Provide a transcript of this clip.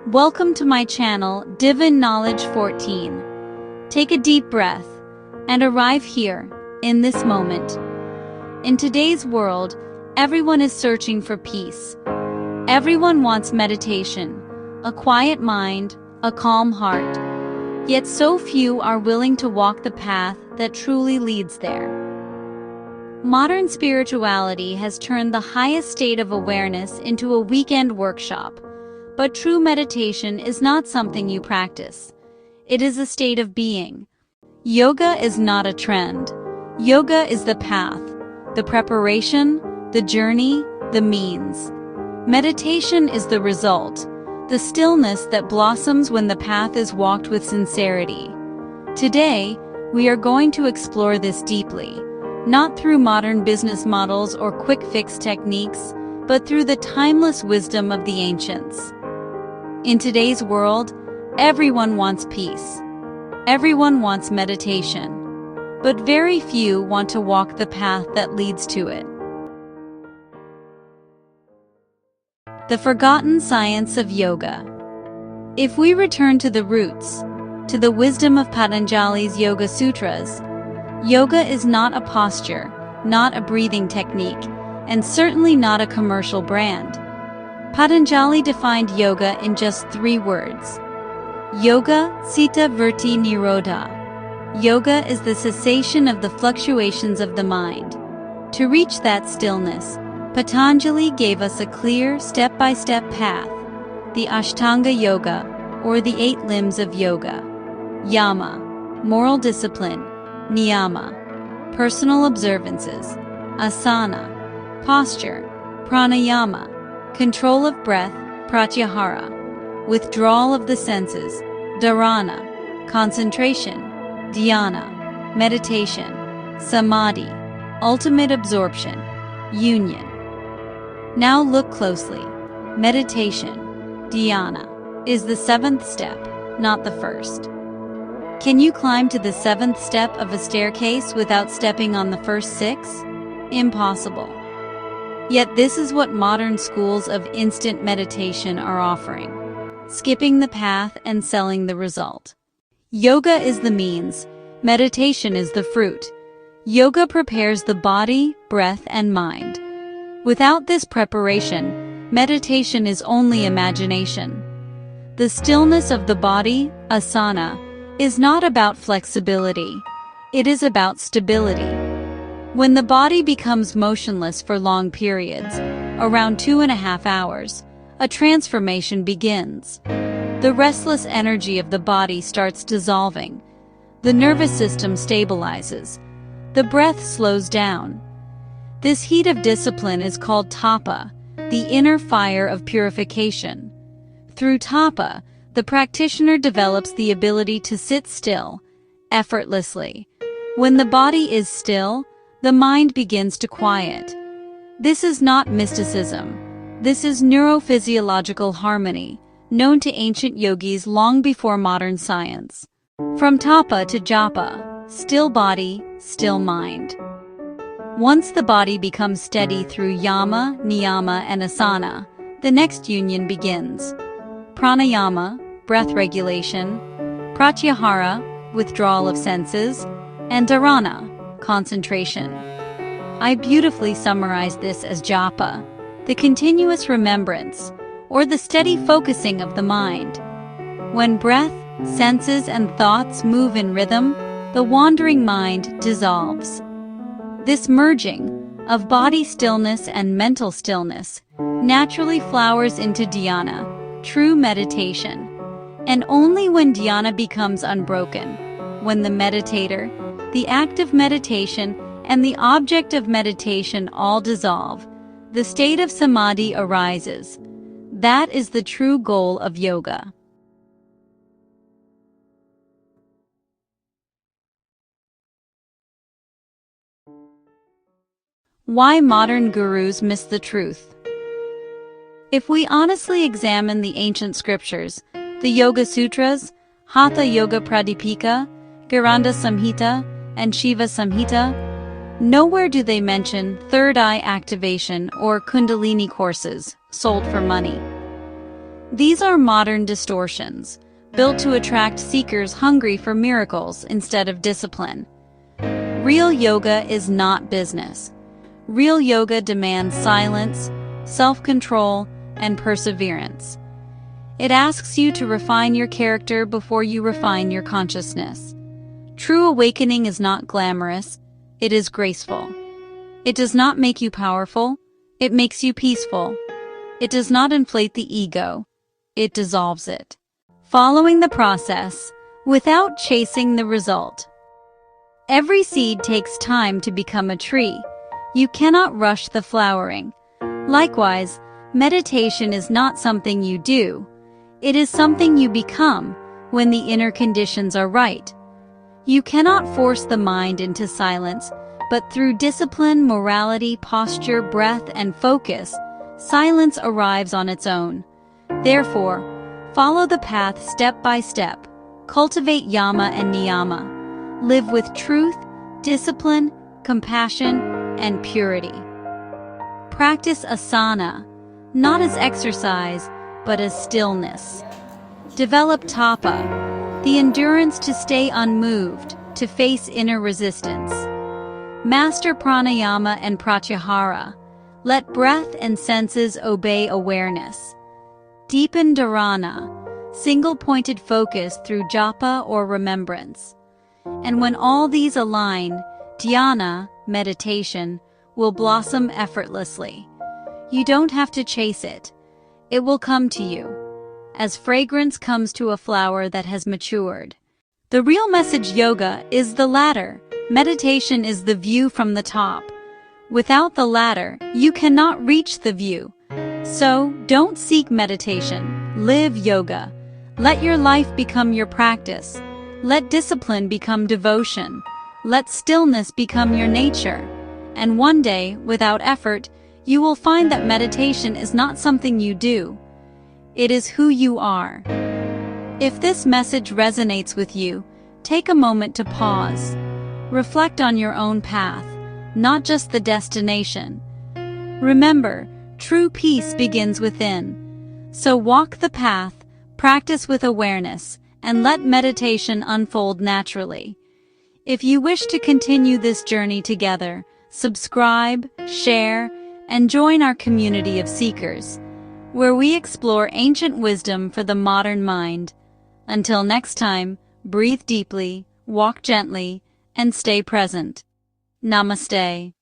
Welcome to my channel, Divine Knowledge 14. Take a deep breath and arrive here, in this moment. In today's world, everyone is searching for peace. Everyone wants meditation, a quiet mind, a calm heart. Yet so few are willing to walk the path that truly leads there. Modern spirituality has turned the highest state of awareness into a weekend workshop. But true meditation is not something you practice. It is a state of being. Yoga is not a trend. Yoga is the path, the preparation, the journey, the means. Meditation is the result, the stillness that blossoms when the path is walked with sincerity. Today, we are going to explore this deeply, not through modern business models or quick-fix techniques, but through the timeless wisdom of the ancients. In today's world, everyone wants peace. Everyone wants meditation. But very few want to walk the path that leads to it. The forgotten science of yoga. If we return to the roots, to the wisdom of Patanjali's Yoga Sutras, yoga is not a posture, not a breathing technique, and certainly not a commercial brand. Patanjali defined yoga in just 3 words. Yoga Sita Vritti Nirodha. Yoga is the cessation of the fluctuations of the mind. To reach that stillness, Patanjali gave us a clear, step-by-step path, the Ashtanga Yoga, or the 8 limbs of yoga. Yama, moral discipline; niyama, personal observances; asana, posture; pranayama, control of breath; pratyahara, withdrawal of the senses; dharana, concentration; dhyana, meditation; samadhi, ultimate absorption; union. Now look closely. Meditation, dhyana, is the 7th step, not the 1st. Can you climb to the 7th step of a staircase without stepping on the first 6? Impossible. Yet this is what modern schools of instant meditation are offering, skipping the path and selling the result. Yoga is the means, meditation is the fruit. Yoga prepares the body, breath, and mind. Without this preparation, meditation is only imagination. The stillness of the body, asana, is not about flexibility. It is about stability. When the body becomes motionless for long periods, around 2.5 hours, a transformation begins. The restless energy of the body starts dissolving. The nervous system stabilizes. The breath slows down. This heat of discipline is called Tapa, the inner fire of purification. Through Tapa, the practitioner develops the ability to sit still, effortlessly. When the body is still, the mind begins to quiet. This is not mysticism. This is neurophysiological harmony, known to ancient yogis long before modern science. From Tapa to Japa, still body, still mind. Once the body becomes steady through yama, niyama, and asana, the next union begins. Pranayama, breath regulation; pratyahara, withdrawal of senses; and dharana, concentration. I beautifully summarize this as japa, the continuous remembrance, or the steady focusing of the mind. When breath, senses, and thoughts move in rhythm, the wandering mind dissolves. This merging of body stillness and mental stillness naturally flowers into dhyana, true meditation. And only when dhyana becomes unbroken, when the meditator, the act of meditation, and the object of meditation all dissolve, the state of samadhi arises. That is the true goal of yoga. Why modern gurus miss the truth. If we honestly examine the ancient scriptures, the Yoga Sutras, Hatha Yoga Pradipika, Garanda Samhita, and Shiva Samhita, nowhere do they mention third eye activation or Kundalini courses sold for money. These are modern distortions, built to attract seekers hungry for miracles instead of discipline. Real yoga is not business. Real yoga demands silence, self-control, and perseverance. It asks you to refine your character before you refine your consciousness. True awakening is not glamorous, it is graceful. It does not make you powerful, it makes you peaceful. It does not inflate the ego, it dissolves it. Following the process, without chasing the result. Every seed takes time to become a tree. You cannot rush the flowering. Likewise, meditation is not something you do. It is something you become when the inner conditions are right. You cannot force the mind into silence, but through discipline, morality, posture, breath, and focus, silence arrives on its own. Therefore, follow the path step by step. Cultivate yama and niyama. Live with truth, discipline, compassion, and purity. Practice asana, not as exercise, but as stillness. Develop tapa, the endurance to stay unmoved, to face inner resistance. Master pranayama and pratyahara. Let breath and senses obey awareness. Deepen dharana, single-pointed focus through japa or remembrance. And when all these align, dhyana, meditation, will blossom effortlessly. You don't have to chase it. It will come to you, as fragrance comes to a flower that has matured. The real message yoga is the latter. Meditation is the view from the top. Without the latter, you cannot reach the view. So, don't seek meditation. Live yoga. Let your life become your practice. Let discipline become devotion. Let stillness become your nature. And one day, without effort, you will find that meditation is not something you do. It is who you are. If this message resonates with you, take a moment to pause. Reflect on your own path, not just the destination. Remember, true peace begins within. So walk the path, practice with awareness, and let meditation unfold naturally. If you wish to continue this journey together, subscribe, share, and join our community of seekers, where we explore ancient wisdom for the modern mind. Until next time, breathe deeply, walk gently, and stay present. Namaste.